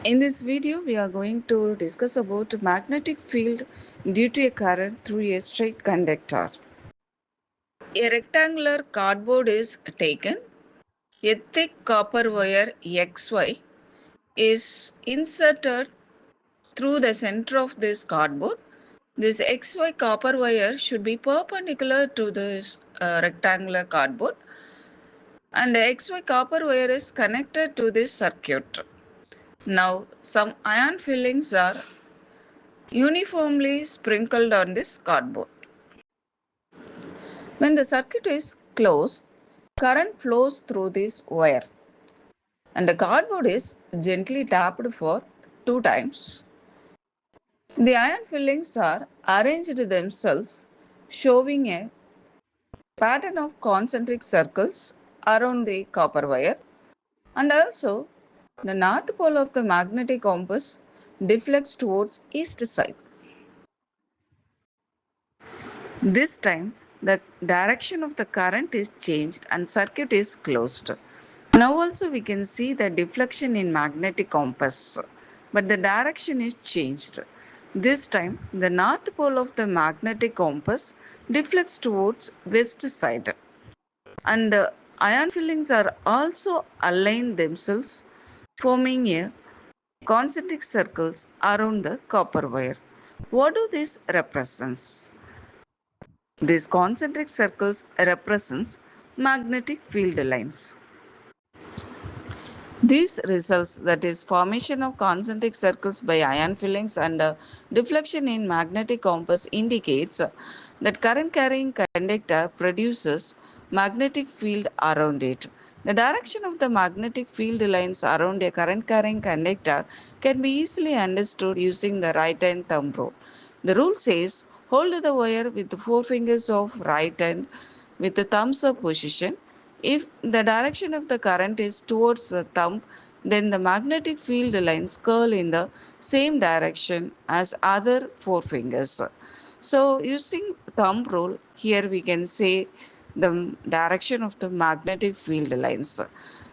In this video, we are going to discuss about magnetic field due to a current through a straight conductor. A rectangular cardboard is taken. A thick copper wire XY is inserted through the center of this cardboard. This XY copper wire should be perpendicular to this rectangular cardboard, and the XY copper wire is connected to this circuit. Now, some ion fillings are uniformly sprinkled on this cardboard. When the circuit is closed, current flows through this wire and the cardboard is gently tapped for 2 times. The ion fillings are arranged themselves, showing a pattern of concentric circles around the copper wire, and also the north pole of the magnetic compass deflects towards east side. This time, the direction of the current is changed and circuit is closed. Now also we can see the deflection in magnetic compass, but the direction is changed. This time, the north pole of the magnetic compass deflects towards west side, and the ion fillings are also aligned themselves, forming a concentric circles around the copper wire. What do these represents? These concentric circles represents magnetic field lines. These results, that is formation of concentric circles by ion fillings and deflection in magnetic compass, indicates that current carrying conductor produces magnetic field around it. The direction of the magnetic field lines around a current carrying conductor can be easily understood using the right hand thumb rule. The rule says hold the wire with the four fingers of right hand with the thumbs up position. If the direction of the current is towards the thumb, then the magnetic field lines curl in the same direction as other four fingers. So using thumb rule, here we can say the direction of the magnetic field lines.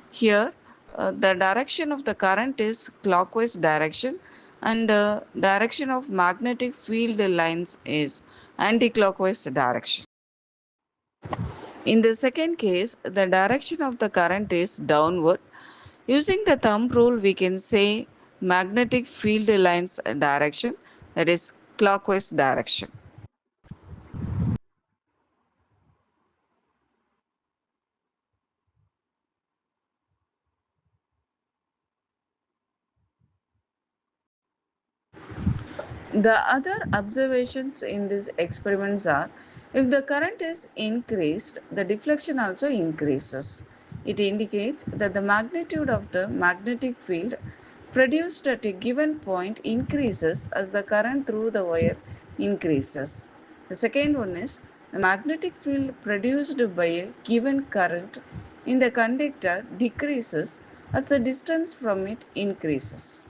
Here the direction of the current is clockwise direction, and the direction of magnetic field lines is anti-clockwise direction. In the second case, the direction of the current is downward. Using the thumb rule, we can say magnetic field lines direction, that is clockwise direction. The other observations in these experiments are, if the current is increased, the deflection also increases. It indicates that the magnitude of the magnetic field produced at a given point increases as the current through the wire increases. The second one is, the magnetic field produced by a given current in the conductor decreases as the distance from it increases.